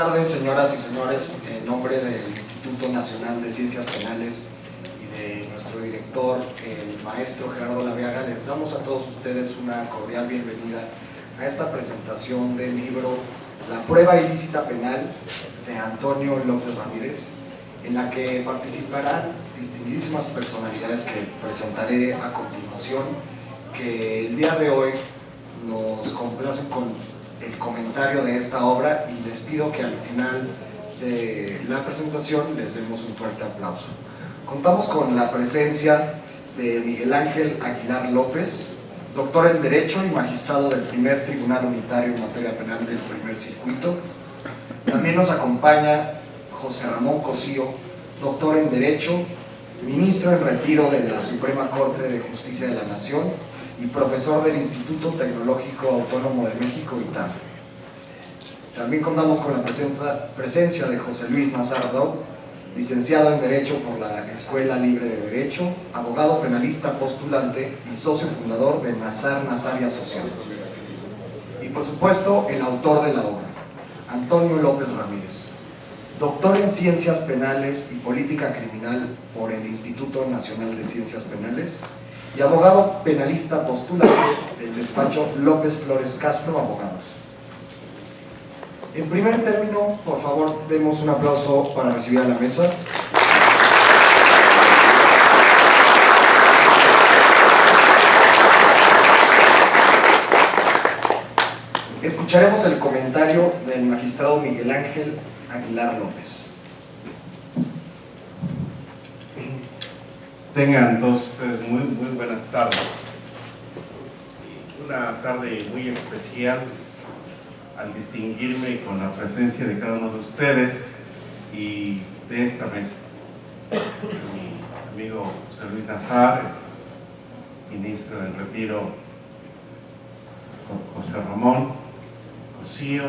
tardes, señoras y señores. En nombre del Instituto Nacional de Ciencias Penales y de nuestro director, el maestro Gerardo Laveaga, les damos a todos ustedes una cordial bienvenida a esta presentación del libro La prueba ilícita penal de Antonio López Ramírez, en la que participarán distinguidísimas personalidades que presentaré a continuación, que el día de hoy nos complacen con el comentario de esta obra, y les pido que al final de la presentación les demos un fuerte aplauso. Contamos con la presencia de Miguel Ángel Aguilar López, doctor en Derecho y magistrado del primer Tribunal Unitario en materia penal del primer circuito. También nos acompaña José Ramón Cosío, doctor en Derecho, ministro en retiro de la Suprema Corte de Justicia de la Nación y profesor del Instituto Tecnológico Autónomo de México, ITAM. También contamos con la presencia de José Luis Nazar-Dou, licenciado en Derecho por la Escuela Libre de Derecho, abogado penalista postulante y socio fundador de Nazar y Asociados. Y por supuesto, el autor de la obra, Antonio López Ramírez, doctor en Ciencias Penales y Política Criminal por el Instituto Nacional de Ciencias Penales y abogado penalista postulante del despacho López Flores Castro Abogados. En primer término, por favor, demos un aplauso para recibir a la mesa. Escucharemos el comentario del magistrado Miguel Ángel Aguilar López. Tengan todos ustedes muy buenas tardes. Una tarde muy especial al distinguirme con la presencia de cada uno de ustedes y de esta mesa. Mi amigo José Luis Nazar, ministro del retiro, José Ramón Cosío,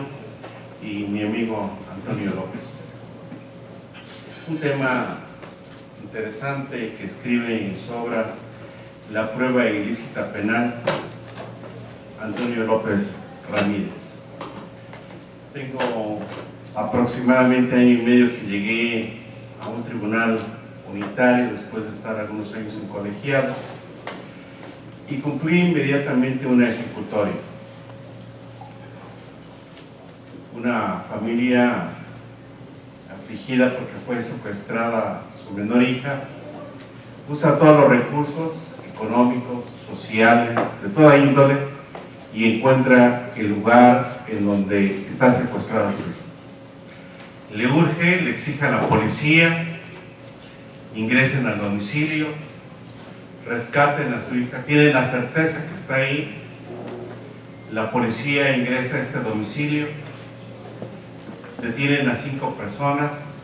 y mi amigo Antonio López. Un tema interesante que escribe en su obra La prueba ilícita penal, Antonio López Ramírez. Tengo aproximadamente año y medio que llegué a un tribunal unitario después de estar algunos años en colegiados y cumplí inmediatamente una ejecutoria. Una familia afligida porque fue secuestrada su menor hija, usa todos los recursos económicos, sociales, de toda índole, y encuentra el lugar en donde está secuestrada su hija. Le urge, le exige a la policía, ingresen al domicilio, rescaten a su hija, tienen la certeza que está ahí. La policía ingresa a este domicilio, detienen a 5 personas,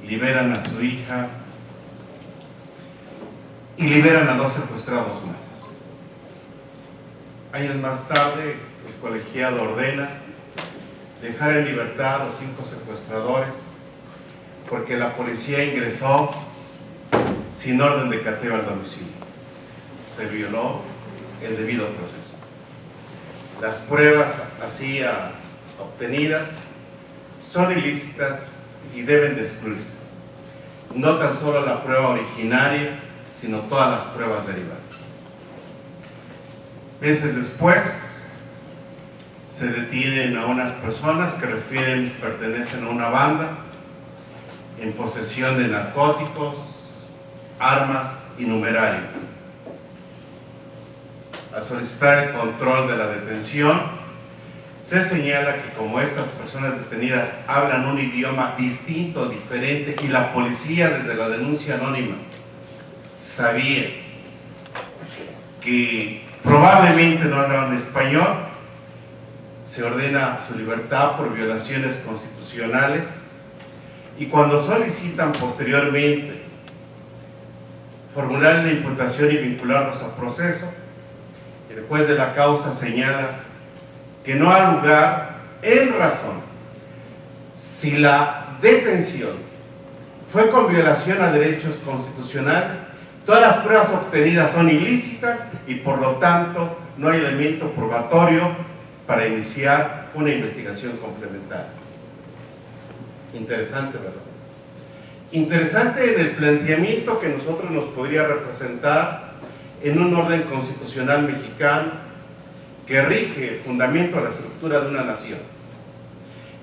liberan a su hija y liberan a 2 secuestrados más. Años más tarde, el colegiado ordena dejar en libertad a los 5 secuestradores porque la policía ingresó sin orden de cateo al domicilio. Se violó el debido proceso. Las pruebas así obtenidas son ilícitas y deben de excluirse. No tan solo la prueba originaria, sino todas las pruebas derivadas. Meses después, se detienen a unas personas que pertenecen a una banda en posesión de narcóticos, armas y numerario. Al solicitar el control de la detención, se señala que como estas personas detenidas hablan un idioma distinto, diferente, y la policía desde la denuncia anónima sabía que probablemente no hablaban español, se ordena su libertad por violaciones constitucionales, y cuando solicitan posteriormente formular la imputación y vincularlos a proceso, el juez de la causa señala que no ha lugar en razón si la detención fue con violación a derechos constitucionales, todas las pruebas obtenidas son ilícitas y por lo tanto no hay elemento probatorio para iniciar una investigación complementaria. Interesante, ¿verdad? Interesante en el planteamiento que nosotros nos podría representar en un orden constitucional mexicano que rige el fundamento de la estructura de una nación.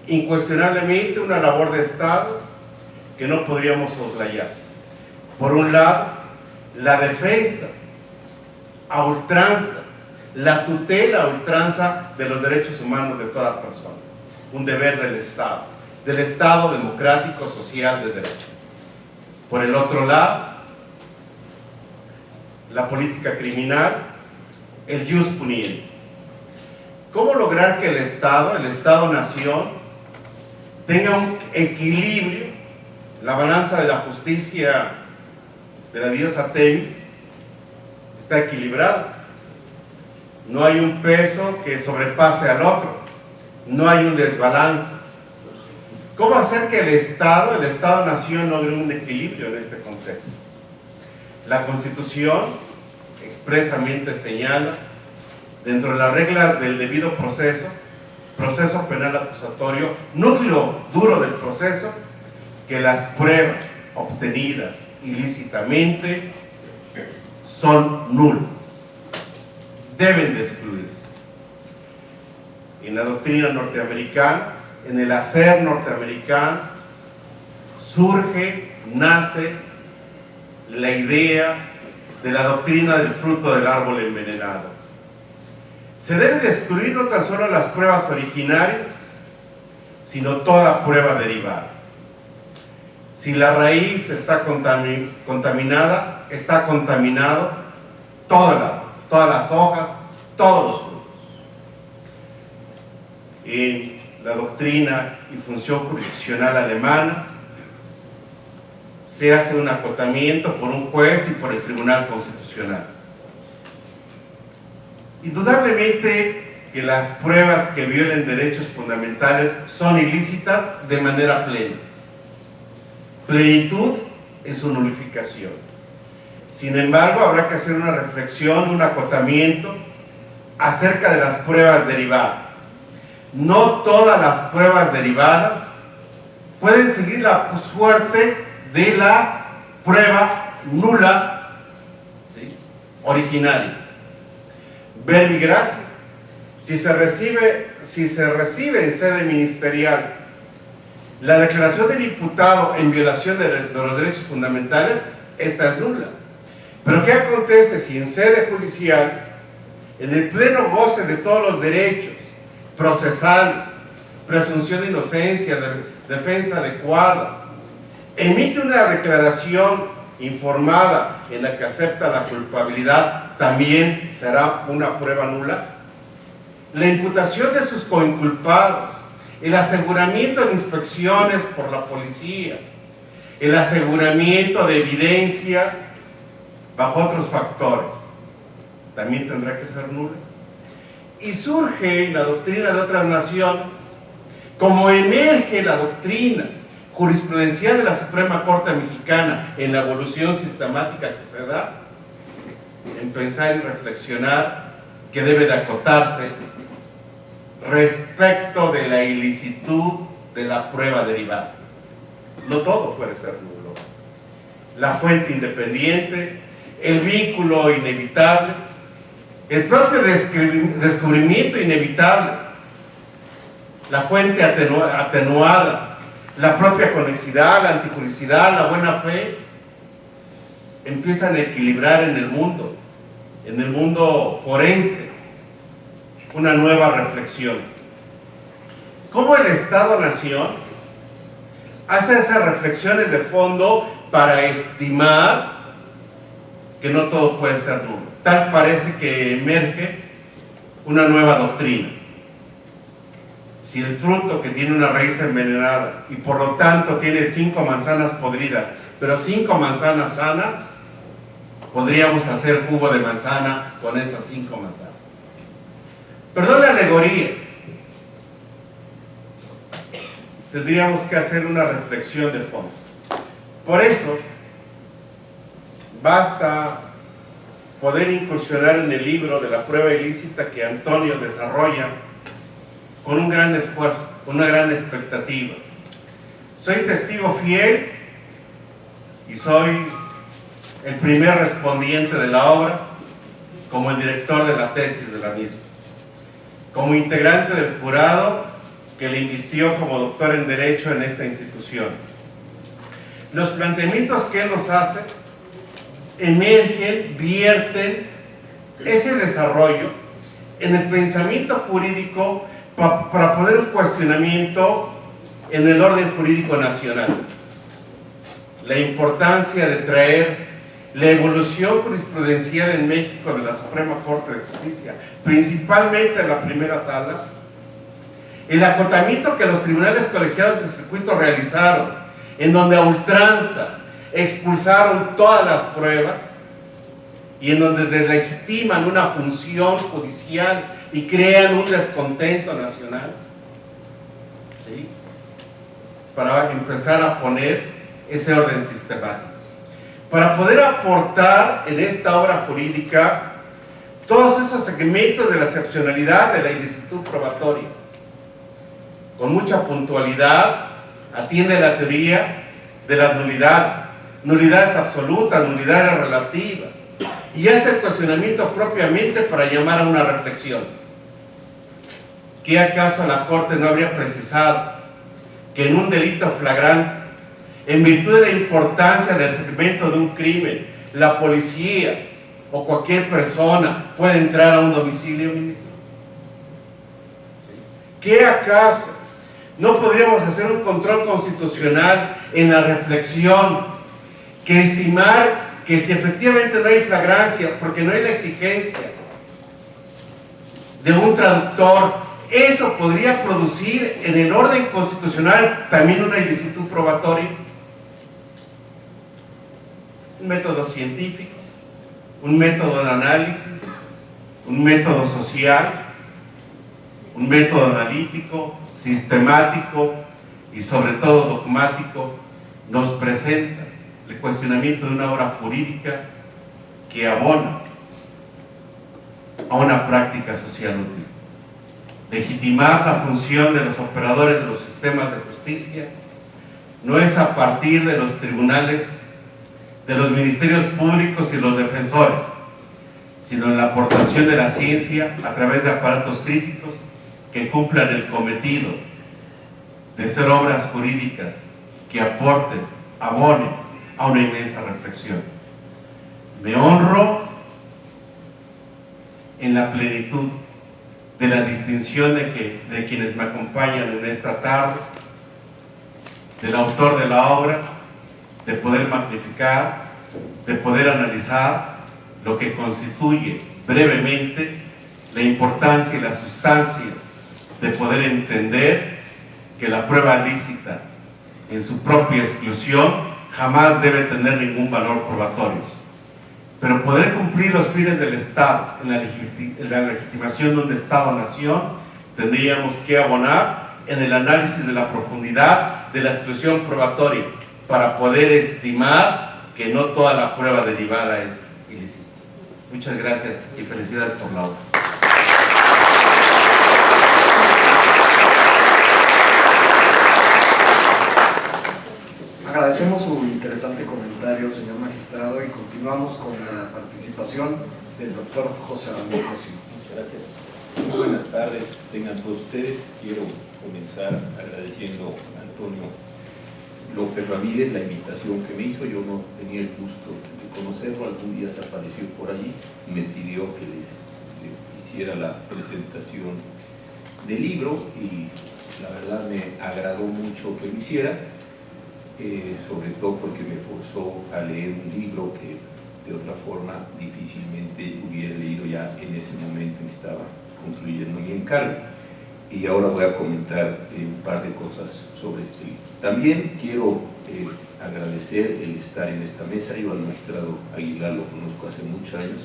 Incuestionablemente una labor de Estado que no podríamos soslayar. Por un lado, la defensa a ultranza, la tutela a ultranza de los derechos humanos de toda persona, un deber del Estado democrático, social, de derecho. Por el otro lado, la política criminal, el jus puniendi. ¿Cómo lograr que el Estado-nación, tenga un equilibrio, la balanza de la justicia de la diosa Temis está equilibrada? No hay un peso que sobrepase al otro, no hay un desbalance. ¿Cómo hacer que el Estado-nación logre un equilibrio en este contexto? La Constitución expresamente señala, dentro de las reglas del debido proceso penal acusatorio, núcleo duro del proceso, que las pruebas obtenidas ilícitamente son nulas, deben de excluirse. En la doctrina norteamericana, en el hacer norteamericano, nace la idea de la doctrina del fruto del árbol envenenado. Se debe de excluir no tan solo las pruebas originarias, sino toda prueba derivada. Si la raíz está contaminada, está contaminado todas las hojas, todos los frutos. En la doctrina y función jurisdiccional alemana se hace un acotamiento por un juez y por el Tribunal Constitucional. Indudablemente que las pruebas que violen derechos fundamentales son ilícitas de manera plena. Plenitud es su nulificación. Sin embargo, habrá que hacer una reflexión, un acotamiento acerca de las pruebas derivadas. No todas las pruebas derivadas pueden seguir la suerte de la prueba nula, ¿sí?, originaria. Verbi gracia. Si se recibe en sede ministerial la declaración del imputado en violación de los derechos fundamentales, esta es nula. Pero ¿qué acontece si en sede judicial, en el pleno goce de todos los derechos procesales, presunción de inocencia, defensa adecuada, emite una declaración informada en la que acepta la culpabilidad, también será una prueba nula? La imputación de sus coinculpados, el aseguramiento de inspecciones por la policía, el aseguramiento de evidencia bajo otros factores, también tendrá que ser nula. Y surge la doctrina de otras naciones, como emerge la doctrina jurisprudencial de la Suprema Corte Mexicana en la evolución sistemática que se da, en pensar y reflexionar que debe de acotarse respecto de la ilicitud de la prueba derivada. No todo puede ser nulo. La fuente independiente, el vínculo inevitable, el propio descubrimiento inevitable, la fuente atenuada, la propia conexidad, la antijuricidad, la buena fe, empiezan a equilibrar en el mundo forense, una nueva reflexión. ¿Cómo el Estado-nación hace esas reflexiones de fondo para estimar que no todo puede ser nulo? Tal parece que emerge una nueva doctrina. Si el fruto que tiene una raíz envenenada y por lo tanto tiene 5 manzanas podridas, pero 5 manzanas sanas, podríamos hacer jugo de manzana con esas 5 manzanas. Perdón la alegoría. Tendríamos que hacer una reflexión de fondo. Por eso, basta poder incursionar en el libro de la prueba ilícita que Antonio desarrolla con un gran esfuerzo, con una gran expectativa, Soy testigo fiel y soy el primer respondiente de la obra como el director de la tesis de la misma, como integrante del jurado que le invistió como doctor en Derecho en esta institución. Los planteamientos que él nos hace emergen, vierten ese desarrollo en el pensamiento jurídico para poner un cuestionamiento en el orden jurídico nacional. La importancia de traer la evolución jurisprudencial en México de la Suprema Corte de Justicia, principalmente en la primera sala, el acotamiento que los tribunales colegiados de circuito realizaron, en donde a ultranza expulsaron todas las pruebas y en donde deslegitiman una función judicial y crean un descontento nacional, ¿sí?, para empezar a poner ese orden sistemático, para poder aportar en esta obra jurídica todos esos segmentos de la excepcionalidad de la ilicitud probatoria. Con mucha puntualidad atiende la teoría de las nulidades, nulidades absolutas, nulidades relativas, y hace el cuestionamiento propiamente para llamar a una reflexión. ¿Qué acaso la Corte no habría precisado que en un delito flagrante, en virtud de la importancia del segmento de un crimen, la policía o cualquier persona puede entrar a un domicilio, ministro? ¿Qué acaso no podríamos hacer un control constitucional en la reflexión que estimar que si efectivamente no hay flagrancia, porque no hay la exigencia de un traductor, eso podría producir en el orden constitucional también una ilicitud probatoria? Un método científico, un método de análisis, un método social, un método analítico, sistemático y sobre todo dogmático, nos presenta el cuestionamiento de una obra jurídica que abona a una práctica social útil. Legitimar la función de los operadores de los sistemas de justicia no es a partir de los tribunales, de los ministerios públicos y los defensores, sino en la aportación de la ciencia a través de aparatos críticos que cumplan el cometido de ser obras jurídicas que aporten, abonen a una inmensa reflexión. Me honro en la plenitud de la distinción de quienes me acompañan en esta tarde, del autor de la obra, de poder magnificar, de poder analizar lo que constituye brevemente la importancia y la sustancia de poder entender que la prueba lícita en su propia exclusión jamás debe tener ningún valor probatorio, pero poder cumplir los fines del Estado en la legitimación de un Estado-nación, tendríamos que abonar en el análisis de la profundidad de la exclusión probatoria para poder estimar que no toda la prueba derivada es ilícita. Muchas gracias y felicidades por la obra. Agradecemos su interesante comentario, señor magistrado, y continuamos con la participación del doctor José Ramón Cosío. Muchas gracias. Muy buenas tardes, tengan todos ustedes. Quiero comenzar agradeciendo a Antonio López Ramírez la invitación que me hizo. Yo no tenía el gusto de conocerlo, algún día se apareció por allí y me pidió que le hiciera la presentación del libro y la verdad me agradó mucho que lo hiciera. Sobre todo porque me forzó a leer un libro que de otra forma difícilmente hubiera leído ya en ese momento y estaba concluyendo mi encargo. Y ahora voy a comentar un par de cosas sobre este libro. También quiero agradecer el estar en esta mesa. Yo al magistrado Aguilar lo conozco hace muchos años.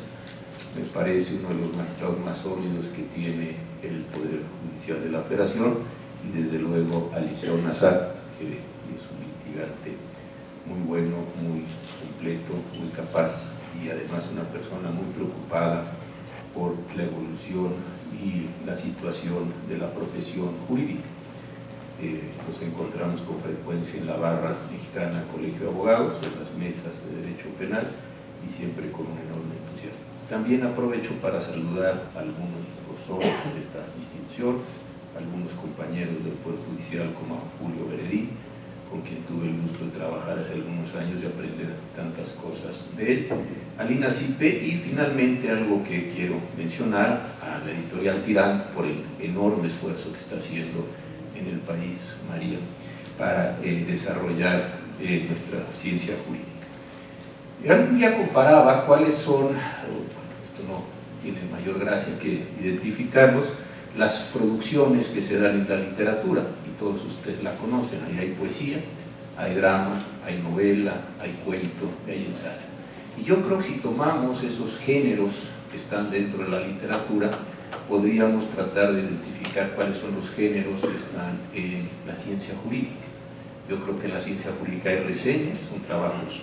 Me parece uno de los magistrados más sólidos que tiene el Poder Judicial de la Federación, y desde luego a Liceo Nazar, que es un litigante muy bueno, muy completo, muy capaz y además una persona muy preocupada por la evolución y la situación de la profesión jurídica. nos encontramos con frecuencia en la barra mexicana Colegio de Abogados, en las mesas de Derecho Penal, y siempre con un enorme entusiasmo. También aprovecho para saludar a algunos profesores de esta institución, algunos compañeros del Poder Judicial como a Julio Veredín, con quien tuve el gusto de trabajar hace algunos años y aprender tantas cosas de él, a Lina Cipe, y finalmente algo que quiero mencionar, a la editorial Tirán por el enorme esfuerzo que está haciendo en el país, María, para desarrollar nuestra ciencia jurídica. Algún día comparaba cuáles son, esto no tiene mayor gracia que identificarlos, las producciones que se dan en la literatura, y todos ustedes la conocen. Ahí hay poesía, hay drama, hay novela, hay cuento, hay ensayo. Y yo creo que si tomamos esos géneros que están dentro de la literatura, podríamos tratar de identificar cuáles son los géneros que están en la ciencia jurídica. Yo creo que en la ciencia jurídica hay reseñas, son trabajos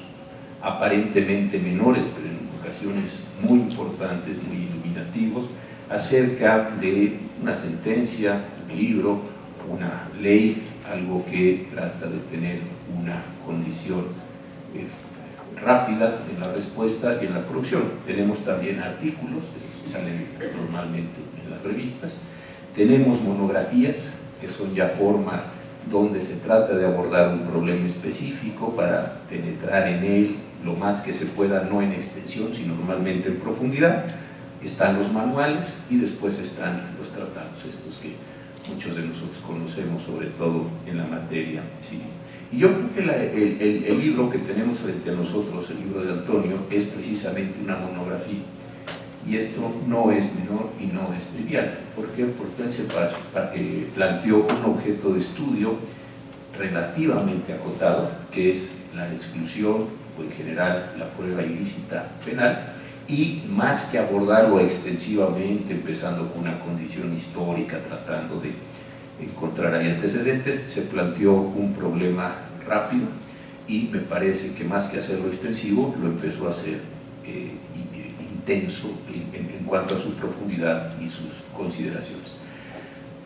aparentemente menores, pero en ocasiones muy importantes, muy iluminativos, acerca de una sentencia, un libro, una ley, algo que trata de tener una condición rápida en la respuesta y en la producción. Tenemos también artículos, estos salen normalmente en las revistas, tenemos monografías, que son ya formas donde se trata de abordar un problema específico para penetrar en él lo más que se pueda, no en extensión, sino normalmente en profundidad. Están los manuales y después están los tratados, estos que muchos de nosotros conocemos, sobre todo en la materia civil. Y yo creo que el libro que tenemos frente a nosotros, el libro de Antonio, es precisamente una monografía. Y esto no es menor y no es trivial. ¿Por qué? Porque él se planteó un objeto de estudio relativamente acotado, que es la exclusión, o en general la prueba ilícita penal, y más que abordarlo extensivamente, empezando con una condición histórica, tratando de encontrar ahí antecedentes, se planteó un problema rápido, y me parece que más que hacerlo extensivo, lo empezó a hacer intenso en cuanto a su profundidad y sus consideraciones.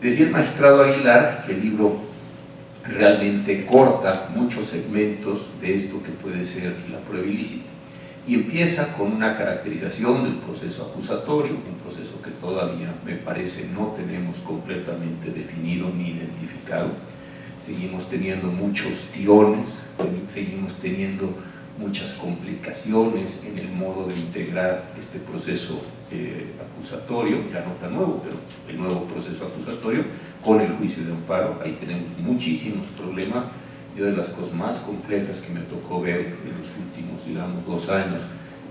Decía el magistrado Aguilar que el libro realmente corta muchos segmentos de esto que puede ser la prueba ilícita, y empieza con una caracterización del proceso acusatorio, un proceso que todavía me parece no tenemos completamente definido ni identificado. Seguimos teniendo muchos tirones, seguimos teniendo muchas complicaciones en el modo de integrar este proceso acusatorio, ya no tan nuevo, pero el nuevo proceso acusatorio con el juicio de amparo. Ahí tenemos muchísimos problemas. Yo, de las cosas más complejas que me tocó ver en los últimos, digamos, 2 años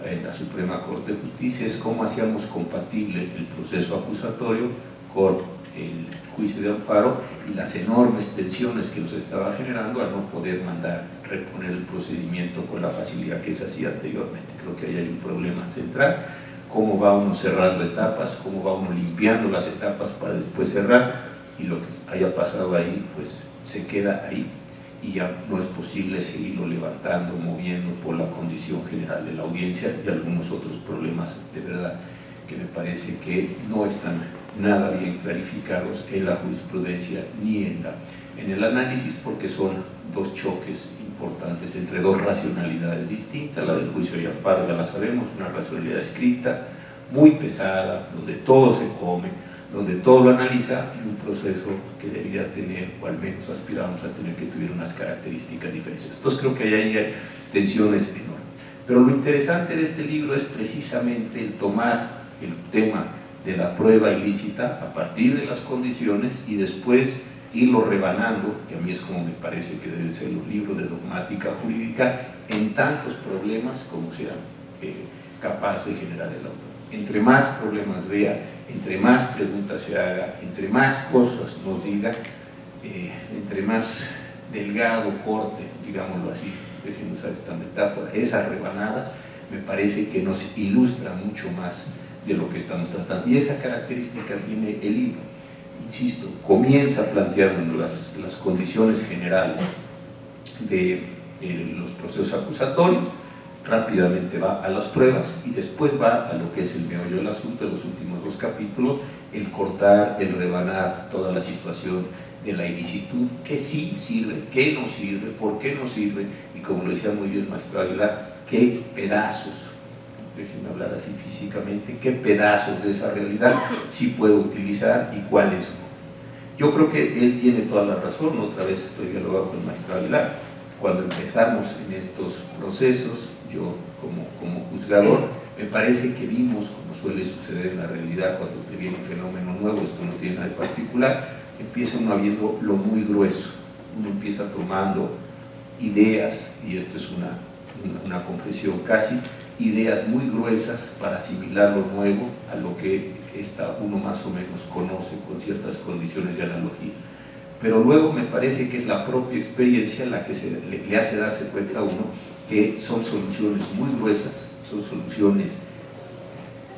en la Suprema Corte de Justicia es cómo hacíamos compatible el proceso acusatorio con el juicio de amparo y las enormes tensiones que nos estaba generando al no poder reponer el procedimiento con la facilidad que se hacía anteriormente. Creo que ahí hay un problema central, cómo va uno cerrando etapas, cómo va uno limpiando las etapas para después cerrar, y lo que haya pasado ahí pues se queda ahí y ya no es posible seguirlo levantando, moviendo por la condición general de la audiencia y algunos otros problemas de verdad que me parece que no están nada bien clarificados en la jurisprudencia ni en el análisis, porque son 2 choques importantes entre 2 racionalidades distintas. La del juicio de amparo, ya la sabemos, una racionalidad escrita, muy pesada, donde todo se come, donde todo lo analiza, y un proceso que debería tener, o al menos aspiramos a tener, que tuviera unas características diferentes. Entonces creo que ahí hay tensiones enormes. Pero lo interesante de este libro es precisamente el tomar el tema de la prueba ilícita a partir de las condiciones y después irlo rebanando, que a mí es como me parece que deben ser los libros de dogmática jurídica, en tantos problemas como sea capaz de generar el autor. Entre más problemas vea, entre más preguntas se haga, entre más cosas nos diga, entre más delgado corte, digámoslo así, déjenme usar esta metáfora, esas rebanadas, me parece que nos ilustra mucho más de lo que estamos tratando. Y esa característica tiene el libro. Insisto, comienza planteándonos las condiciones generales de los procesos acusatorios, rápidamente va a las pruebas y después va a lo que es el meollo del asunto de los últimos 2 capítulos, el cortar, el rebanar toda la situación de la ilicitud, que sí sirve, que no sirve, por qué no sirve, y como lo decía muy bien el maestro Aguilar, qué pedazos, déjenme hablar así físicamente, qué pedazos de esa realidad sí puedo utilizar y cuáles no. Yo creo que él tiene toda la razón, otra vez estoy dialogando con el maestro Aguilar. Cuando empezamos en estos procesos, yo como juzgador, me parece que vimos, como suele suceder en la realidad, cuando te viene un fenómeno nuevo, esto no tiene nada de particular, empieza uno viendo lo muy grueso, uno empieza tomando ideas, y esto es una confesión casi, ideas muy gruesas para asimilar lo nuevo a lo que uno más o menos conoce con ciertas condiciones de analogía. Pero luego me parece que es la propia experiencia la que le hace darse cuenta a uno que son soluciones muy gruesas, son soluciones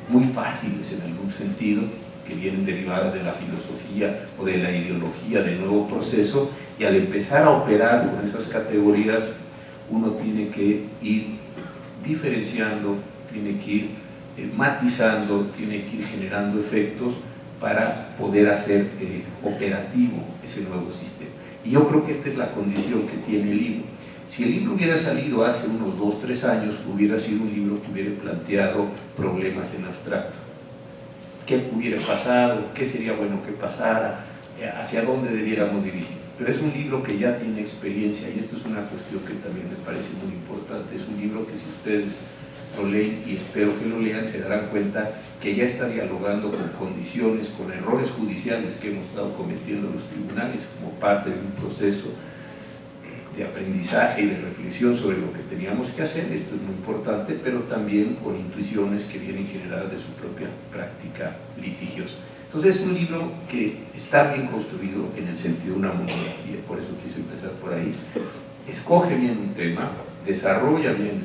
muy fáciles en algún sentido, que vienen derivadas de la filosofía o de la ideología del nuevo proceso, y al empezar a operar con esas categorías uno tiene que ir diferenciando, tiene que ir matizando, tiene que ir generando efectos para poder hacer operativo ese nuevo sistema. Y yo creo que esta es la condición que tiene el libro. Si el libro hubiera salido hace unos 2 o 3 años, hubiera sido un libro que hubiera planteado problemas en abstracto. ¿Qué hubiera pasado? ¿Qué sería bueno que pasara? ¿Hacia dónde debiéramos dirigir? Pero es un libro que ya tiene experiencia, y esto es una cuestión que también me parece muy importante. Es un libro que si ustedes lo leen, y espero que lo lean, se darán cuenta que ya está dialogando con condiciones, con errores judiciales que hemos estado cometiendo los tribunales como parte de un proceso de aprendizaje y de reflexión sobre lo que teníamos que hacer. Esto es muy importante, pero también con intuiciones que vienen generadas de su propia práctica litigiosa. Entonces es un libro que está bien construido en el sentido de una monografía, por eso quise empezar por ahí. Escoge bien un tema, desarrolla bien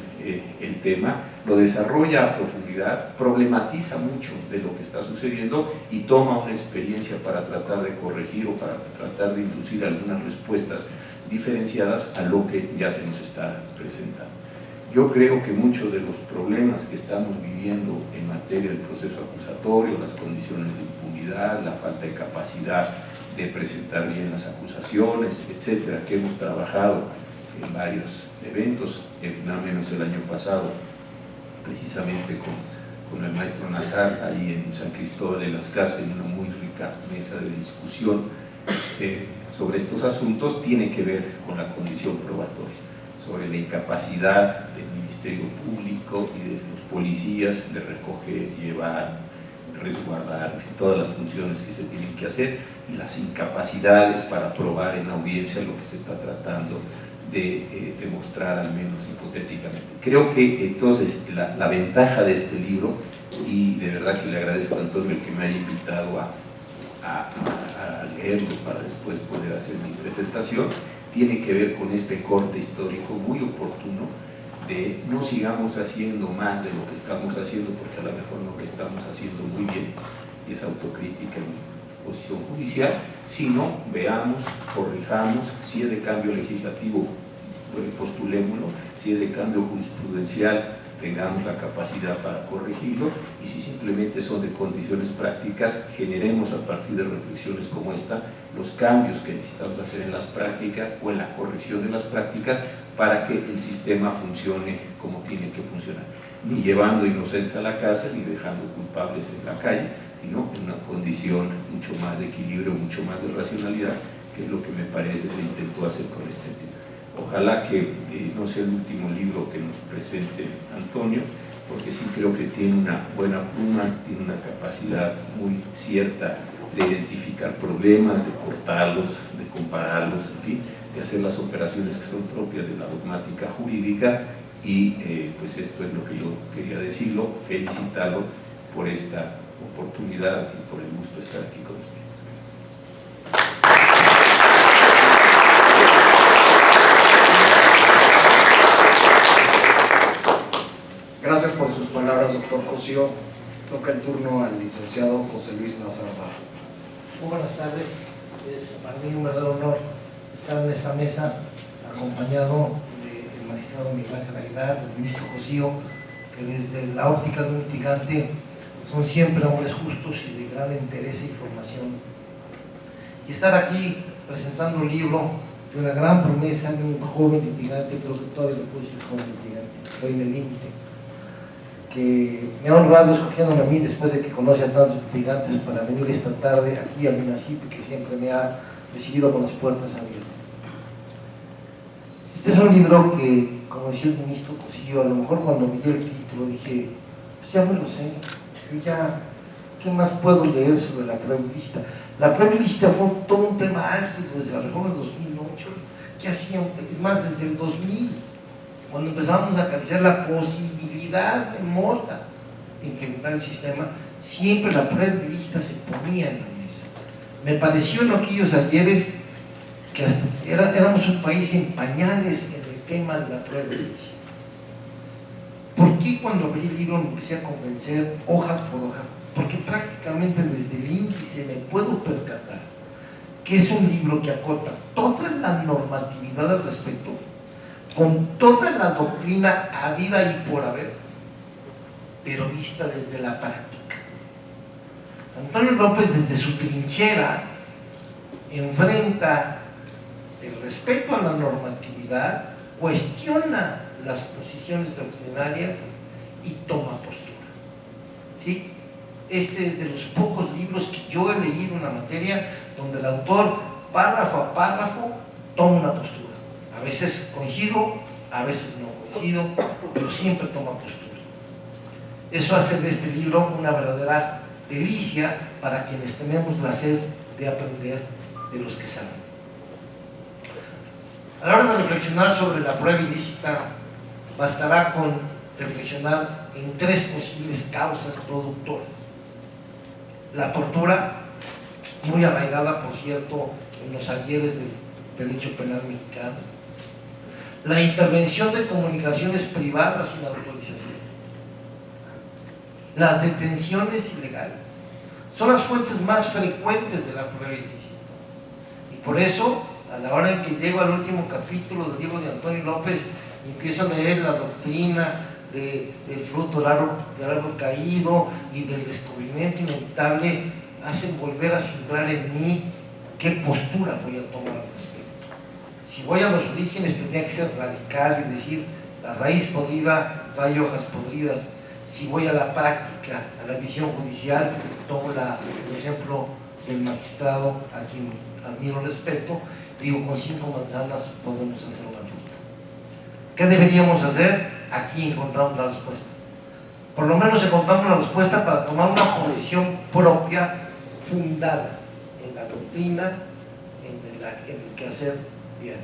el tema, lo desarrolla a profundidad, problematiza mucho de lo que está sucediendo y toma una experiencia para tratar de corregir o para tratar de inducir algunas respuestas diferenciadas a lo que ya se nos está presentando. Yo creo que muchos de los problemas que estamos viviendo en materia del proceso acusatorio, las condiciones de impunidad, la falta de capacidad de presentar bien las acusaciones, etcétera, que hemos trabajado en varios eventos, nada menos el año pasado, precisamente con el maestro Nazar, ahí en San Cristóbal de las Casas, en una muy rica mesa de discusión sobre estos asuntos, tiene que ver con la condición probatoria, sobre la incapacidad del Ministerio Público y de los policías de recoger, llevar, resguardar, todas las funciones que se tienen que hacer, y las incapacidades para probar en audiencia lo que se está tratando de demostrar, al menos hipotéticamente. Creo que entonces la ventaja de este libro, y de verdad que le agradezco a Antonio el que me haya invitado a leerlo para después poder hacer mi presentación, tiene que ver con este corte histórico muy oportuno de no sigamos haciendo más de lo que estamos haciendo, porque a lo mejor no lo estamos haciendo muy bien, y es autocrítica en posición judicial, sino veamos, corrijamos, si es de cambio legislativo, postulémoslo, si es de cambio jurisprudencial, tengamos la capacidad para corregirlo, y si simplemente son de condiciones prácticas, generemos a partir de reflexiones como esta los cambios que necesitamos hacer en las prácticas o en la corrección de las prácticas para que el sistema funcione como tiene que funcionar, ni llevando inocentes a la cárcel ni dejando culpables en la calle, sino en una condición mucho más de equilibrio, mucho más de racionalidad, que es lo que me parece se intentó hacer con este sentido. Ojalá que no sea el último libro que nos presente Antonio, porque sí creo que tiene una buena pluma, tiene una capacidad muy cierta de identificar problemas, de cortarlos, de compararlos, en fin, de hacer las operaciones que son propias de la dogmática jurídica, y pues esto es lo que yo quería decirlo, felicitarlo por esta oportunidad y por el gusto de estar aquí con ustedes. Gracias por sus palabras, doctor Cosío. Toca el turno al licenciado José Luis Nazar. Muy buenas tardes. Es para mí un verdadero honor estar en esta mesa acompañado del magistrado Miguel Ángel Aguilar, del ministro Cosío, que desde la óptica de un litigante son siempre hombres justos y de gran interés e información. Y estar aquí presentando un libro de una gran promesa de un joven litigante, creo que todavía le puedo decir joven litigante, estoy en el límite, que me ha honrado escogiéndome a mí después de que conoce a tantos litigantes para venir esta tarde aquí al MINACIP, que siempre me ha recibido con las puertas abiertas. Este es un libro que, como decía el ministro Cosío, a lo mejor cuando vi el título dije, pues ya me lo sé, yo ya, ¿qué más puedo leer sobre la prueba ilícita? La prueba ilícita fue todo un tema álgido desde la reforma de 2008, que hacían, es más, desde el 2000, cuando empezamos a acariciar la posibilidad remota de implementar el sistema, siempre la prueba ilícita se ponía en la mesa. Me pareció en aquellos ayeres que hasta éramos un país en pañales en el tema de la prueba ilícita. ¿Por qué cuando abrí el libro me empecé a convencer hoja por hoja? Porque prácticamente desde el índice me puedo percatar que es un libro que acota toda la normatividad al respecto, con toda la doctrina habida y por haber, pero vista desde la práctica. Antonio López, desde su trinchera, enfrenta el respeto a la normatividad, cuestiona las posiciones doctrinarias y toma postura. ¿Sí? Este es de los pocos libros que yo he leído en la materia donde el autor, párrafo a párrafo, toma una postura. A veces coincido, a veces no coincido, pero siempre toma postura. Eso hace de este libro una verdadera delicia para quienes tenemos la sed de aprender de los que saben. A la hora de reflexionar sobre la prueba ilícita, bastará con reflexionar en tres posibles causas productoras. La tortura, muy arraigada, por cierto, en los ayeres del derecho penal mexicano. La intervención de comunicaciones privadas sin autorización. Las detenciones ilegales son las fuentes más frecuentes de la prueba ilícita. Y por eso, a la hora en que llego al último capítulo del libro de Antonio López y empiezo a leer la doctrina del fruto del árbol caído y del descubrimiento inevitable, hacen volver a centrar en mí qué postura voy a tomar al respecto. Si voy a los orígenes, tendría que ser radical y decir la raíz podrida trae hojas podridas. Si voy a la práctica, a la visión judicial, tomo el ejemplo del magistrado a quien admiro respeto, digo, con 5 manzanas podemos hacer una fruta. ¿Qué deberíamos hacer? Aquí encontramos la respuesta. Por lo menos encontramos la respuesta para tomar una posición propia, fundada en la doctrina, en el quehacer diario.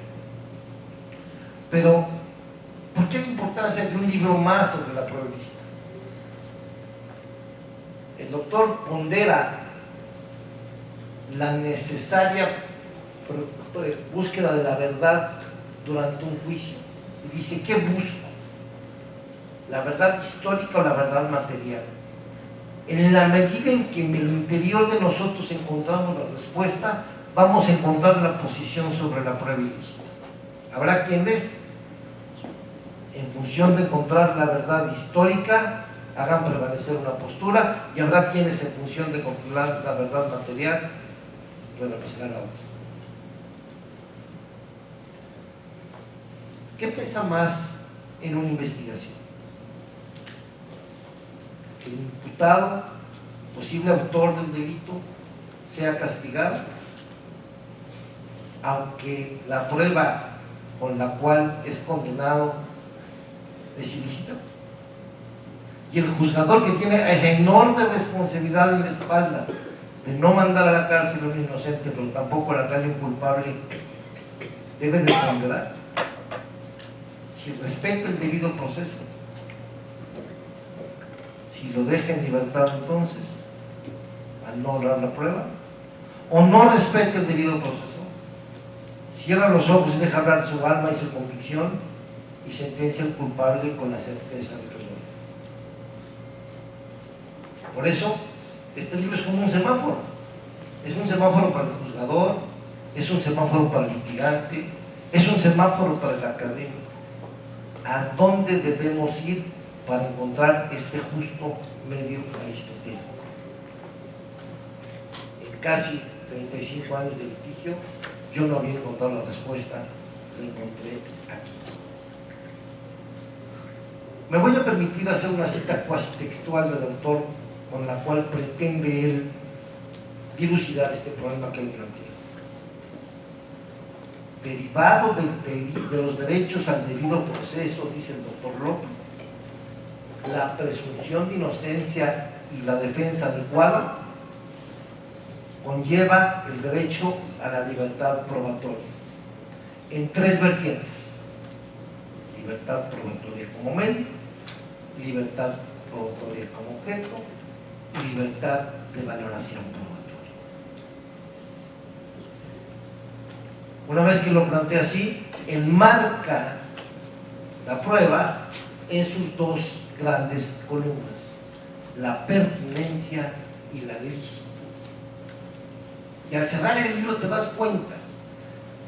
Pero, ¿por qué la importancia de un libro más sobre la prueba ilícita? El doctor pondera la necesaria búsqueda de la verdad durante un juicio y dice, ¿qué busco? ¿La verdad histórica o la verdad material? En la medida en que en el interior de nosotros encontramos la respuesta, vamos a encontrar la posición sobre la prueba ilícita. Habrá quienes, en función de encontrar la verdad histórica, hagan prevalecer una postura, y habrá quienes, en función de controlar la verdad material, prevalecerán la otra. ¿Qué pesa más en una investigación? Que el imputado, posible autor del delito, sea castigado, aunque la prueba con la cual es condenado es ilícita. Y el juzgador, que tiene esa enorme responsabilidad en la espalda de no mandar a la cárcel a un inocente, pero tampoco a la calle un culpable, debe de ponderar si respeta el debido proceso, si lo deja en libertad entonces al no honrar la prueba, o no respeta el debido proceso, cierra los ojos y deja hablar su alma y su convicción y sentencia al culpable con la certeza de que lo es. Por eso este libro es como un semáforo. Es un semáforo para el juzgador, es un semáforo para el litigante, es un semáforo para el académico. a dónde debemos ir para encontrar este justo medio aristotélico. En casi 35 años de litigio, yo no había encontrado la respuesta, la encontré aquí. Me voy a permitir hacer una cita cuasi textual del autor con la cual pretende él dilucidar este problema que él plantea. Derivado de los derechos al debido proceso, dice el doctor López, la presunción de inocencia y la defensa adecuada conlleva el derecho a la libertad probatoria en tres vertientes: libertad probatoria como medio, libertad probatoria como objeto y libertad de valoración probatoria. Una vez que lo plantea así, enmarca la prueba en sus dos grandes columnas: la pertinencia y la licitud. Y al cerrar el libro te das cuenta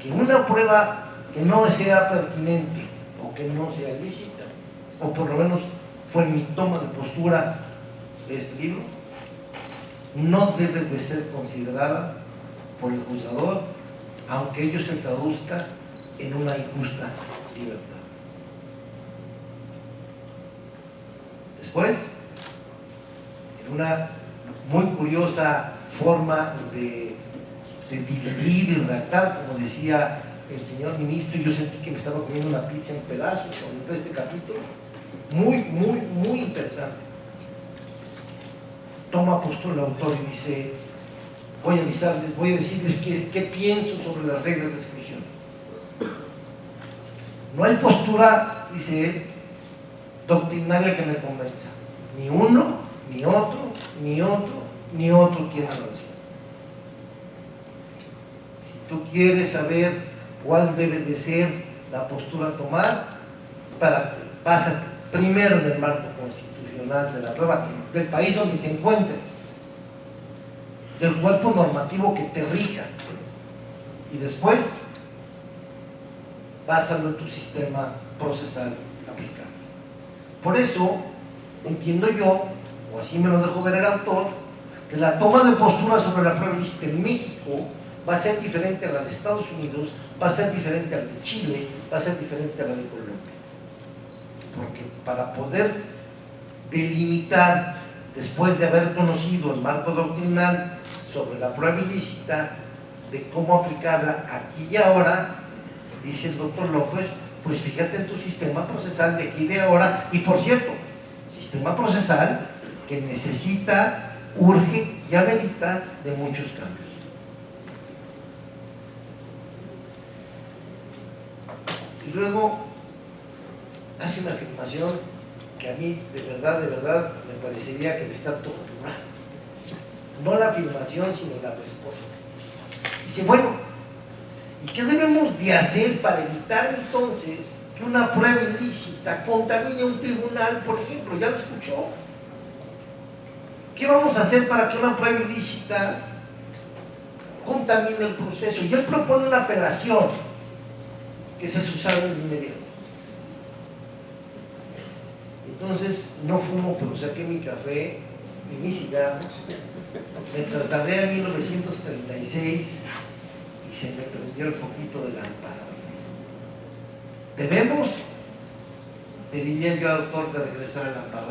que una prueba que no sea pertinente o que no sea lícita, o por lo menos fue mi toma de postura de este libro, no debe de ser considerada por el juzgador, aunque ello se traduzca en una injusta libertad. Después, en una muy curiosa forma de dividir y redactar, como decía el señor ministro, y yo sentí que me estaba comiendo una pizza en pedazos con todo este capítulo, muy interesante. Toma postura el autor y dice: voy a avisarles, voy a decirles qué pienso sobre las reglas de exclusión. No hay postura, dice él, doctrinaria que me convenza. Ni uno, ni otro, ni otro, ni otro tiene razón. Si tú quieres saber cuál debe de ser la postura a tomar, pasa primero en el marco constitucional de la prueba del país donde te encuentres, del cuerpo normativo que te rija, y después básalo en tu sistema procesal aplicable. Por eso entiendo yo, o así me lo dejó ver el autor, que la toma de postura sobre la prueba ilícita en México va a ser diferente a la de Estados Unidos, va a ser diferente a la de Chile, va a ser diferente a la de Colombia. Porque para poder delimitar, después de haber conocido el marco doctrinal sobre la prueba ilícita, de cómo aplicarla aquí y ahora, dice el doctor López, pues fíjate en tu sistema procesal de aquí y de ahora. Y por cierto, sistema procesal que necesita, urge y amerita de muchos cambios. Y luego hace una afirmación que a mí de verdad me parecería que me está torturando. No la afirmación, sino la respuesta. Dice: bueno, ¿y qué debemos de hacer para evitar entonces que una prueba ilícita contamine un tribunal, por ejemplo? ¿Ya lo escuchó? ¿Qué vamos a hacer para que una prueba ilícita contamine el proceso? Y él propone una apelación que se subsane de inmediato. Entonces, no fumo, pero saqué mi café y mi cigarro, me trasladé a 1936 y se me prendió el foquito del amparo. Debemos, le diría yo al autor, de regresar al amparo.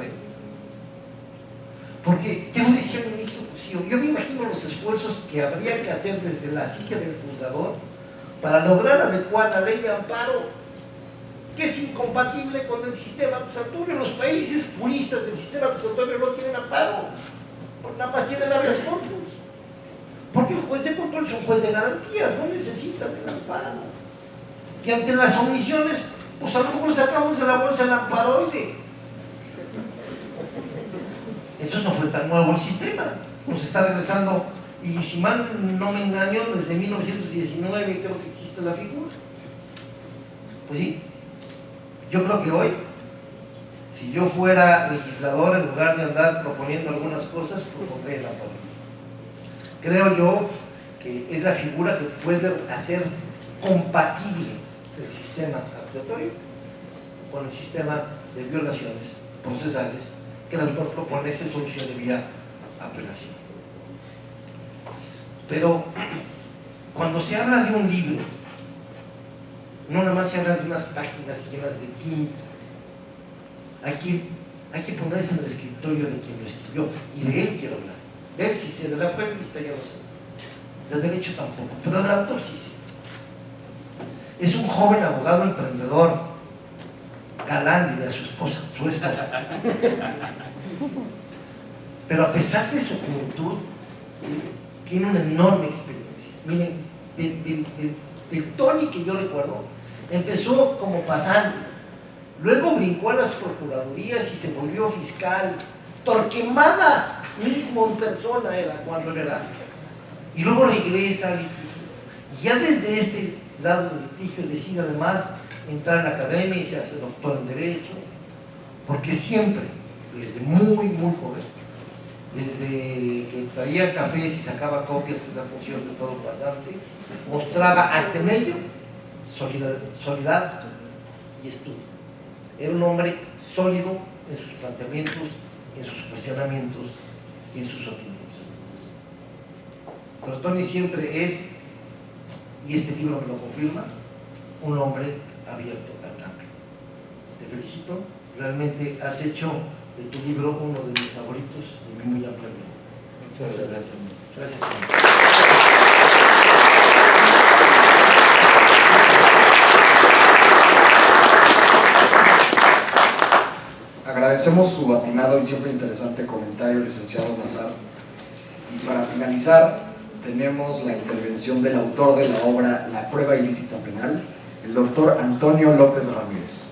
Porque ya lo decía el ministro Cosío, yo me imagino los esfuerzos que habría que hacer desde la psique del juzgador para lograr adecuar la ley de amparo, que es incompatible con el sistema acusatorio. Los países puristas del sistema acusatorio no tienen amparo, nada más tienen habeas corpus, porque el juez de control es un juez de garantías, no necesitan el amparo. Y ante las omisiones, pues a lo mejor sacamos de la bolsa el amparoide. Entonces no fue tan nuevo el sistema, nos está regresando, y si mal no me engaño, desde 1919 creo que existe la figura. Pues sí, yo creo que hoy, si yo fuera legislador, en lugar de andar proponiendo algunas cosas, propondría el amparo. Creo yo que es la figura que puede hacer compatible el sistema acusatorio con el sistema de violaciones procesales que el autor propone esa solución de vía apelación. Pero cuando se habla de un libro, no nada más se habla de unas páginas llenas de tinta. Hay que ponerse en el escritorio de quien lo escribió, y de él quiero hablar. De él sí sé, de la prohibición ya no sé, de derecho tampoco, pero del autor sí sé. Es un joven abogado emprendedor, galán, y de su esposa, pero a pesar de su juventud, tiene una enorme experiencia. Miren, del Tony que yo recuerdo, empezó como pasante, luego brincó a las procuradurías y se volvió fiscal. Torquemada mismo en persona era cuando era, y luego regresa al litigio. Y ya desde este lado del litigio decide además entrar en la academia y se hace doctor en Derecho, porque siempre, desde muy joven, desde que traía cafés y sacaba copias, que es la función de todo pasante, mostraba hasta en ello solidaridad y estudio. Era un hombre sólido en sus planteamientos, en sus cuestionamientos y en sus opiniones. Pero Tony siempre es, y este libro me lo confirma, un hombre abierto al cambio. Te felicito, realmente has hecho de tu libro uno de mis favoritos y muy ampliamente. Muchas gracias. Gracias. Agradecemos su atinado y siempre interesante comentario, licenciado Nazar. Y para finalizar, tenemos la intervención del autor de la obra La prueba ilícita penal, el doctor Antonio López Ramírez.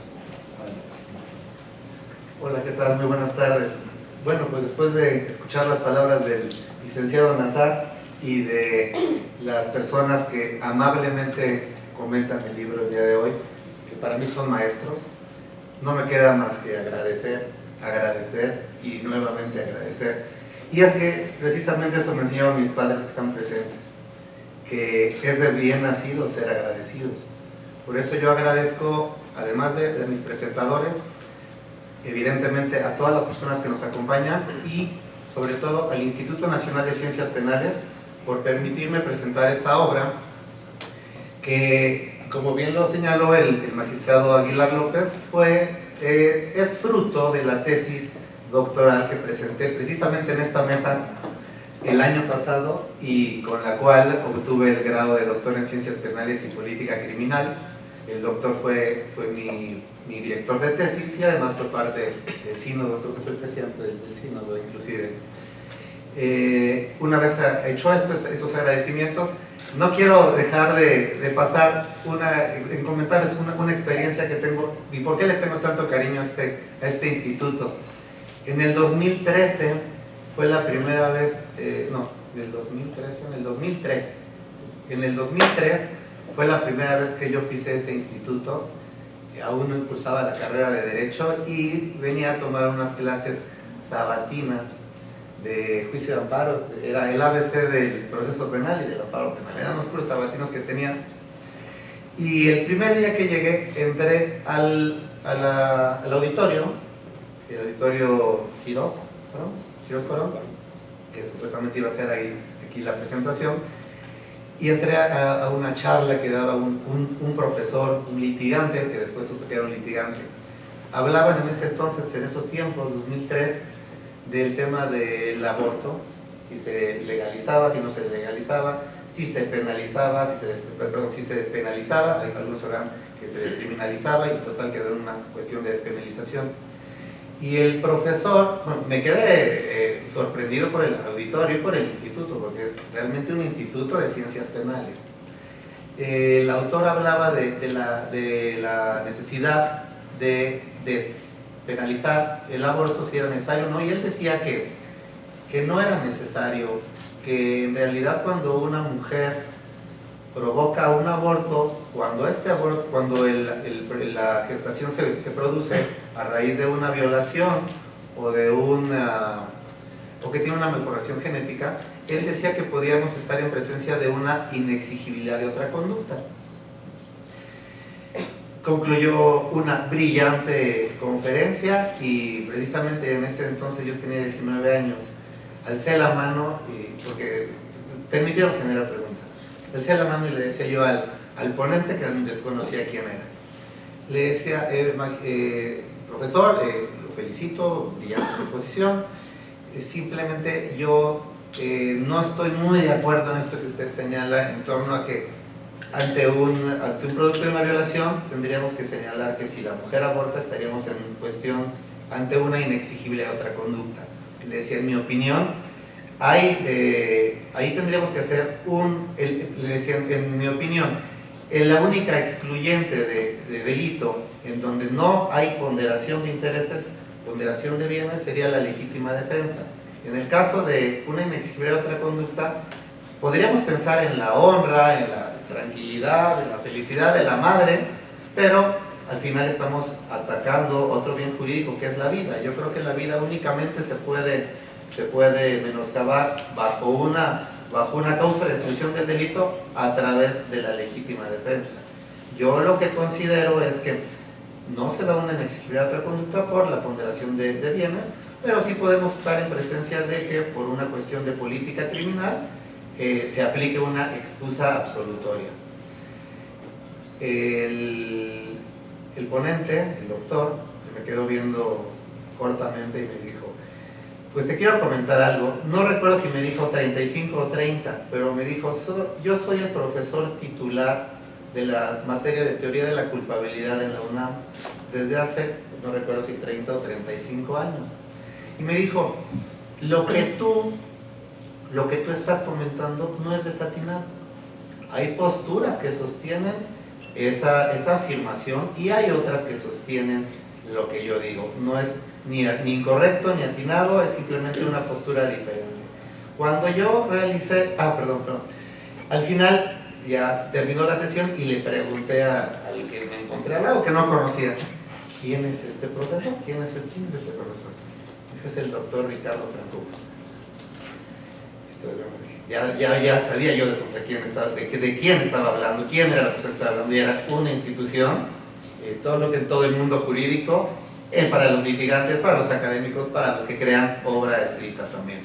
Hola, ¿qué tal? Muy buenas tardes. Bueno, pues después de escuchar las palabras del licenciado Nazar y de las personas que amablemente comentan el libro el día de hoy, que para mí son maestros, no me queda más que agradecer y nuevamente agradecer. Y es que precisamente eso me enseñaron mis padres que están presentes, que es de bien nacido ser agradecidos. Por eso yo agradezco, además de mis presentadores, evidentemente a todas las personas que nos acompañan y sobre todo al Instituto Nacional de Ciencias Penales por permitirme presentar esta obra que, como bien lo señaló el magistrado Aguilar López, es fruto de la tesis doctoral que presenté precisamente en esta mesa el año pasado y con la cual obtuve el grado de doctor en Ciencias Penales y Política Criminal. El doctor fue mi director de tesis y además fue parte del sínodo, creo que fue el presidente del sínodo inclusive. Una vez hecho esos agradecimientos, no quiero dejar de pasar en comentarles una experiencia que tengo y por qué le tengo tanto cariño a este instituto. En el 2013 fue la primera vez, en el 2003 fue la primera vez que yo pisé ese instituto. Aún no cursaba la carrera de Derecho y venía a tomar unas clases sabatinas de juicio de amparo. Era el ABC del proceso penal y del amparo penal. Eran los cursos sabatinos que tenía. Y el primer día que llegué, entré al auditorio, el auditorio Quirós Corón, que supuestamente iba a ser aquí la presentación. Y entré a una charla que daba un profesor, un litigante, que después supe que era un litigante. Hablaban en ese entonces, en esos tiempos, 2003, del tema del aborto, si se legalizaba, si no se legalizaba, si se penalizaba, si se despenalizaba, algunos sabrán que se descriminalizaba y total quedó en una cuestión de despenalización. Y el profesor, bueno, me quedé sorprendido por el auditorio y por el instituto, porque es realmente un instituto de ciencias penales. El autor hablaba de la necesidad de despenalizar el aborto si era necesario o no, y él decía que no era necesario, que en realidad cuando una mujer provoca un aborto, cuando la gestación se produce a raíz de una violación o que tiene una malformación genética, él decía que podíamos estar en presencia de una inexigibilidad de otra conducta. concluyó una brillante conferencia y precisamente en ese entonces yo tenía 19 años. Alcé la mano, porque permitieron generar preguntas. Alcé la mano y le decía yo al ponente, que desconocía quién era. Le decía, profesor, lo felicito, brillante su exposición. Simplemente yo no estoy muy de acuerdo en esto que usted señala en torno a que ante un producto de una violación tendríamos que señalar que si la mujer aborta estaríamos en cuestión ante una inexigible otra conducta. Le decía, en mi opinión, ahí tendríamos que hacer le decía, en mi opinión, la única excluyente de delito en donde no hay ponderación de intereses, ponderación de bienes, sería la legítima defensa. En el caso de una inexigible otra conducta, podríamos pensar en la honra, en la tranquilidad, en la felicidad de la madre, pero al final estamos atacando otro bien jurídico que es la vida. Yo creo que la vida únicamente se puede menoscabar bajo una causa de exclusión del delito a través de la legítima defensa. Yo lo que considero es que no se da una inexigibilidad de otra conducta por la ponderación de bienes, pero sí podemos estar en presencia de que por una cuestión de política criminal se aplique una excusa absolutoria. El ponente, el doctor, me quedó viendo cortamente y me dijo, pues te quiero comentar algo. No recuerdo si me dijo 35 o 30, pero me dijo, yo soy el profesor titular de la materia de teoría de la culpabilidad en la UNAM desde hace, no recuerdo si 30 o 35 años. Y me dijo, lo que tú estás comentando no es desatinado. Hay posturas que sostienen esa afirmación y hay otras que sostienen lo que yo digo. No es ni incorrecto ni atinado, es simplemente una postura diferente. Cuando yo realicé, al final ya terminó la sesión y le pregunté al que me encontré al lado, que no conocía, ¿quién es este profesor? ¿Quién es este profesor? Dijo, es el doctor Ricardo Franco Bustamante. Entonces, ya sabía yo de quién estaba hablando, quién era la persona que estaba hablando, y era una institución, todo el mundo jurídico, para los litigantes, para los académicos, para los que crean obra escrita también.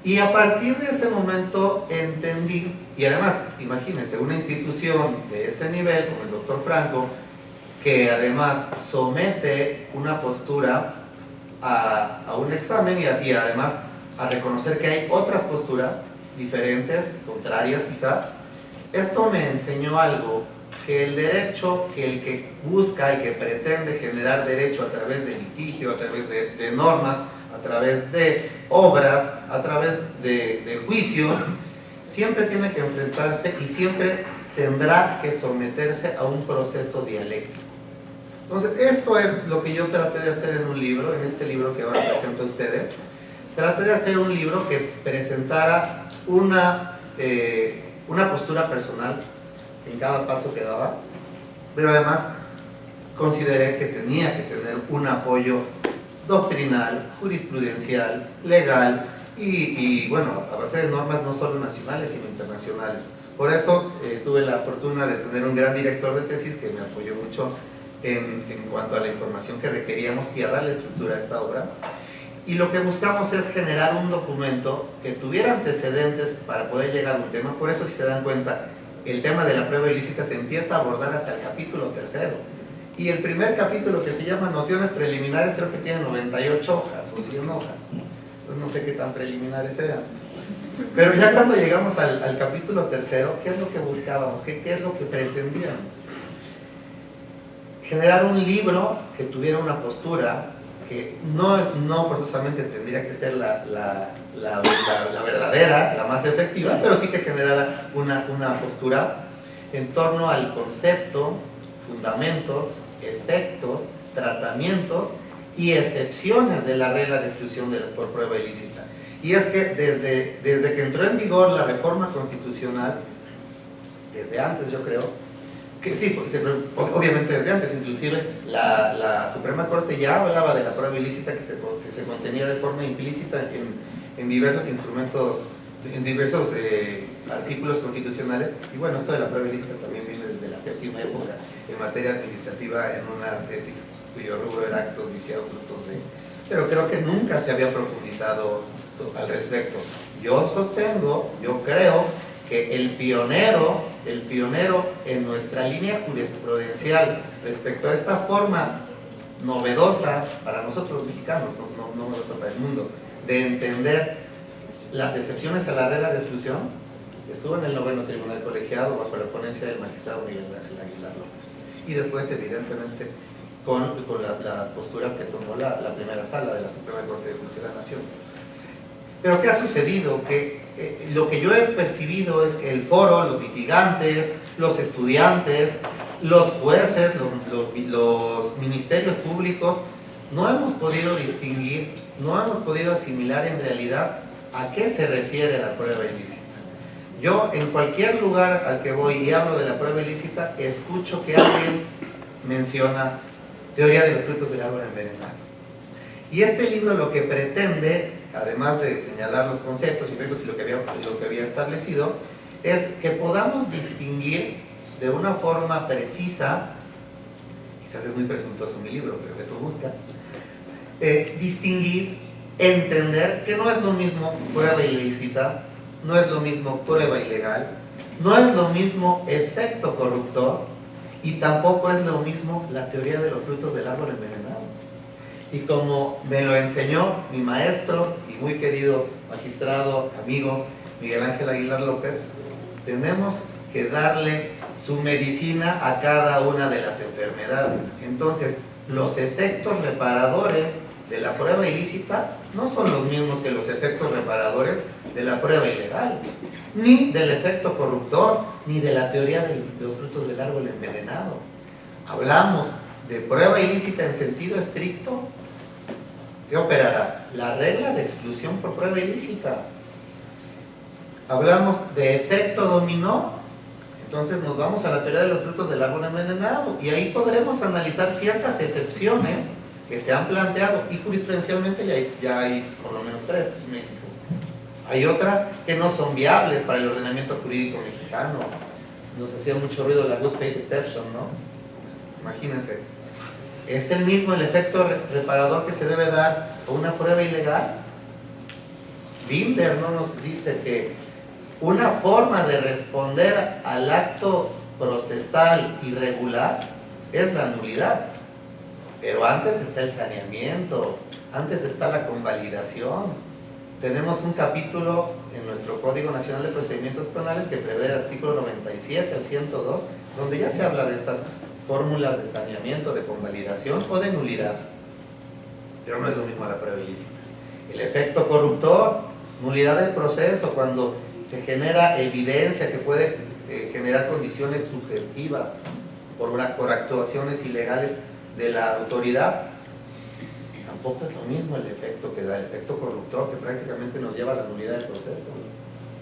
Y a partir de ese momento entendí, y además, imagínense, una institución de ese nivel, como el doctor Franco, que además somete una postura a un examen y además a reconocer que hay otras posturas diferentes, contrarias quizás. Esto me enseñó algo, que el derecho, que el que busca, el que pretende generar derecho a través de litigio, a través de normas, a través de obras, a través de juicios, siempre tiene que enfrentarse y siempre tendrá que someterse a un proceso dialéctico. Entonces, esto es lo que yo traté de hacer en un libro, en este libro que ahora presento a ustedes. Traté de hacer un libro que presentara una postura personal en cada paso que daba, pero además consideré que tenía que tener un apoyo doctrinal, jurisprudencial, legal y bueno, a base de normas no solo nacionales sino internacionales. Por eso tuve la fortuna de tener un gran director de tesis que me apoyó mucho en cuanto a la información que requeríamos y a darle estructura a esta obra. Y lo que buscamos es generar un documento que tuviera antecedentes para poder llegar a un tema. Por eso, si se dan cuenta, el tema de la prueba ilícita se empieza a abordar hasta el capítulo 3. Y el primer capítulo, que se llama Nociones Preliminares, creo que tiene 98 hojas o 100 hojas. Entonces no sé qué tan preliminares eran. Pero ya cuando llegamos al capítulo 3, ¿qué es lo que buscábamos? ¿Qué es lo que pretendíamos? Generar un libro que tuviera una postura que no forzosamente tendría que ser la verdadera, la más efectiva, pero sí que generara una postura en torno al concepto, fundamentos, efectos, tratamientos y excepciones de la regla de exclusión por prueba ilícita. Y es que desde que entró en vigor la reforma constitucional, desde antes yo creo, que sí, obviamente desde antes, inclusive la Suprema Corte ya hablaba de la prueba ilícita que se contenía de forma implícita en diversos instrumentos, en diversos artículos constitucionales, y bueno, esto de la prueba ilícita también viene desde la séptima época en materia administrativa en una tesis cuyo rubro era actos viciados frutos de... Pero creo que nunca se había profundizado al respecto. Yo sostengo, yo creo que el pionero en nuestra línea jurisprudencial respecto a esta forma novedosa para nosotros los mexicanos, no novedosa para el mundo, de entender las excepciones a la regla de exclusión, estuvo en el 9º Tribunal Colegiado bajo la ponencia del magistrado Miguel Ángel Aguilar López, y después evidentemente con las posturas que tomó la primera sala de la Suprema Corte de Justicia de la Nación. Pero ¿qué ha sucedido? Que lo que yo he percibido es que el foro, los litigantes, los estudiantes, los jueces, los ministerios públicos, no hemos podido distinguir, no hemos podido asimilar en realidad a qué se refiere la prueba ilícita. Yo en cualquier lugar al que voy y hablo de la prueba ilícita, escucho que alguien menciona teoría de los frutos del árbol envenenado. Y este libro lo que pretende, además de señalar los conceptos y efectos y lo que había establecido, es que podamos distinguir de una forma precisa, quizás es muy presuntuoso mi libro, pero eso busca, distinguir, entender que no es lo mismo prueba ilícita, no es lo mismo prueba ilegal, no es lo mismo efecto corruptor y tampoco es lo mismo la teoría de los frutos del árbol envenenado. Y como me lo enseñó mi maestro y muy querido magistrado, amigo Miguel Ángel Aguilar López, tenemos que darle su medicina a cada una de las enfermedades. Entonces, los efectos reparadores de la prueba ilícita no son los mismos que los efectos reparadores de la prueba ilegal, ni del efecto corruptor, ni de la teoría de los frutos del árbol envenenado. Hablamos de prueba ilícita en sentido estricto. ¿Qué operará? La regla de exclusión por prueba ilícita. Hablamos de efecto dominó, entonces nos vamos a la teoría de los frutos del árbol envenenado y ahí podremos analizar ciertas excepciones que se han planteado y jurisprudencialmente ya hay por lo menos 3 en México. Hay otras que no son viables para el ordenamiento jurídico mexicano. Nos hacía mucho ruido la good faith exception, ¿no? Imagínense. ¿Es el mismo el efecto reparador que se debe dar a una prueba ilegal? Binder no nos dice que una forma de responder al acto procesal irregular es la nulidad. Pero antes está el saneamiento, antes está la convalidación. Tenemos un capítulo en nuestro Código Nacional de Procedimientos Penales que prevé el artículo 97 al 102, donde ya se habla de estas fórmulas de saneamiento, de convalidación o de nulidad. Pero no es lo mismo a la prueba ilícita. El efecto corruptor, nulidad del proceso, cuando se genera evidencia que puede generar condiciones sugestivas por actuaciones ilegales de la autoridad, tampoco es lo mismo el efecto que da el efecto corruptor, que prácticamente nos lleva a la nulidad del proceso.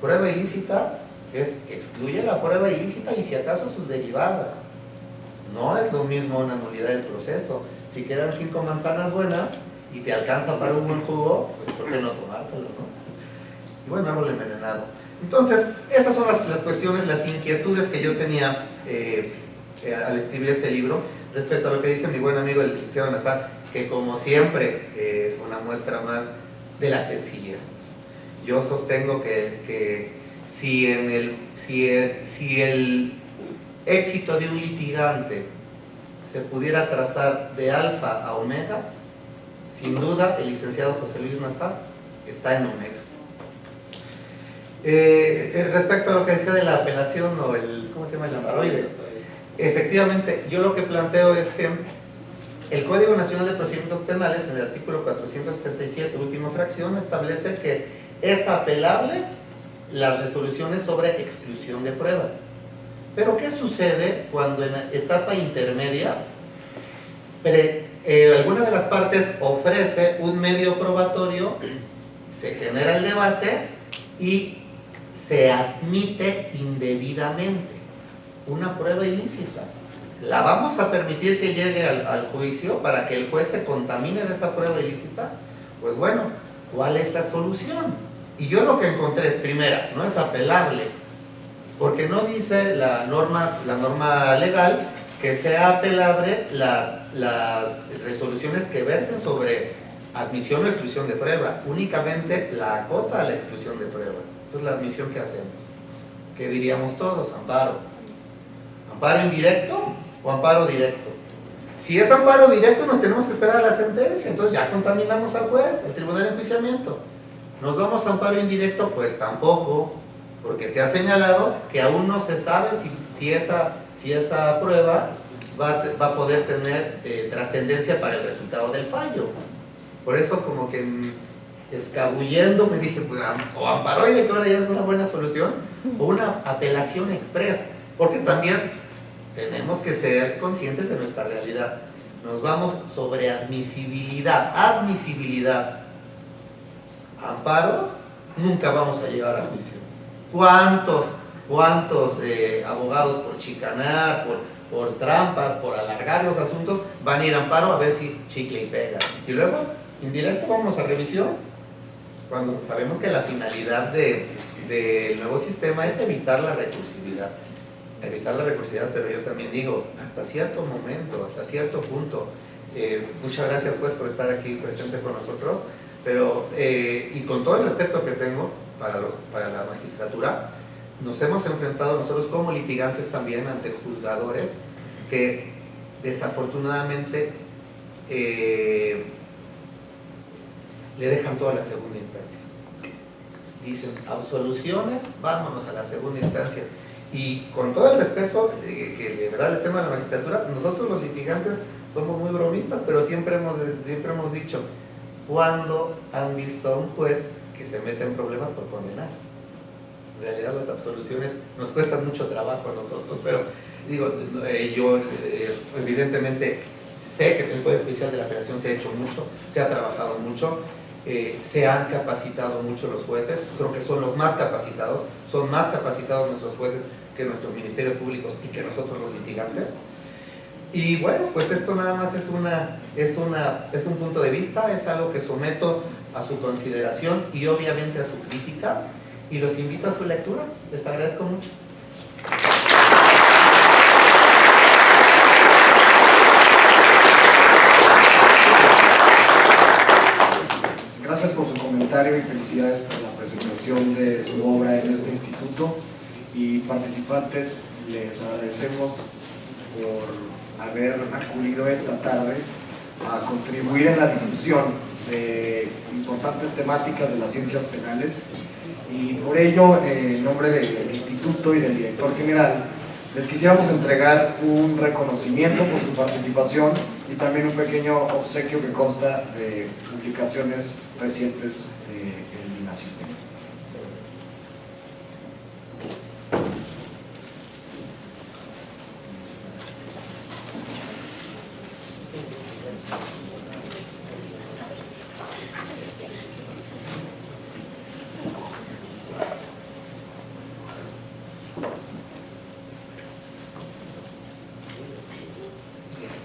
Prueba ilícita excluye la prueba ilícita y si acaso sus derivadas. No es lo mismo una nulidad del proceso. Si quedan 5 manzanas buenas y te alcanza para un buen jugo, pues ¿por qué no tomártelo, no? Y bueno, árbol envenenado. Entonces, esas son las cuestiones, las inquietudes que yo tenía al escribir este libro respecto a lo que dice mi buen amigo el licenciado Nazar, que como siempre es una muestra más de la sencillez. Yo sostengo que si el éxito de un litigante se pudiera trazar de alfa a omega, sin duda el licenciado José Luis Nazar está en omega. Respecto a lo que decía de la apelación o ¿cómo se llama? El amparoide, efectivamente yo lo que planteo es que el Código Nacional de Procedimientos Penales en el artículo 467, última fracción, establece que es apelable las resoluciones sobre exclusión de prueba. Pero ¿qué sucede cuando en etapa intermedia alguna de las partes ofrece un medio probatorio, se genera el debate y se admite indebidamente una prueba ilícita? ¿La vamos a permitir que llegue al juicio para que el juez se contamine de esa prueba ilícita? Pues bueno, ¿cuál es la solución? Y yo lo que encontré es, primera, no es apelable porque no dice la norma legal que sea apelable las resoluciones que versen sobre admisión o exclusión de prueba, únicamente la acota a la exclusión de prueba. Entonces la admisión que hacemos, ¿qué diríamos todos? Amparo. ¿Amparo indirecto o amparo directo? Si es amparo directo nos tenemos que esperar a la sentencia, entonces ya contaminamos al juez, el tribunal de enjuiciamiento. ¿Nos vamos a amparo indirecto? Pues tampoco, porque se ha señalado que aún no se sabe si esa prueba va a poder tener trascendencia para el resultado del fallo. Por eso como que escabullendo me dije, pues o amparoide, que ahora ya es una buena solución, o una apelación expresa, porque también tenemos que ser conscientes de nuestra realidad. Nos vamos sobre admisibilidad, amparos, nunca vamos a llegar a juicio. ¿Cuántos abogados por chicanar, por trampas, por alargar los asuntos, van a ir a amparo a ver si chicle y pega? Y luego, indirecto, vamos a revisión, cuando sabemos que la finalidad del nuevo sistema es evitar la recursividad, pero yo también digo, hasta cierto momento, hasta cierto punto. Muchas gracias, juez, por estar aquí presente con nosotros, pero y con todo el respeto que tengo para la magistratura, nos hemos enfrentado nosotros como litigantes también ante juzgadores que desafortunadamente le dejan toda la segunda instancia. Dicen, absoluciones, vámonos a la segunda instancia. Y con todo el respeto que de verdad le tengo a la magistratura, nosotros los litigantes somos muy bromistas, pero siempre hemos dicho, ¿cuándo han visto a un juez que se mete en problemas por condenar? En realidad las absoluciones nos cuestan mucho trabajo a nosotros, pero digo, yo evidentemente sé que el Poder Judicial de la Federación se ha hecho mucho, se ha trabajado mucho, se han capacitado mucho los jueces, creo que son los más capacitados, son más capacitados nuestros jueces que nuestros ministerios públicos y que nosotros los litigantes. Y bueno, pues esto nada más es un punto de vista, es algo que someto a su consideración y obviamente a su crítica, y los invito a su lectura. Les agradezco mucho. Gracias por su comentario y felicidades por la presentación de su obra en este instituto. Y participantes, les agradecemos por haber acudido esta tarde a contribuir en la difusión de importantes temáticas de las ciencias penales, y por ello, en nombre del instituto y del director general, les quisiéramos entregar un reconocimiento por su participación y también un pequeño obsequio que consta de publicaciones recientes del INACIP.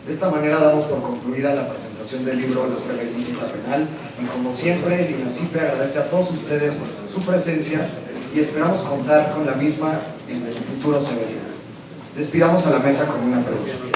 De esta manera damos por concluida la presentación del libro La Prueba Ilícita Penal, y como siempre el INACIP agradece a todos ustedes su presencia y esperamos contar con la misma en el futuro severo. Despidamos a la mesa con una pregunta.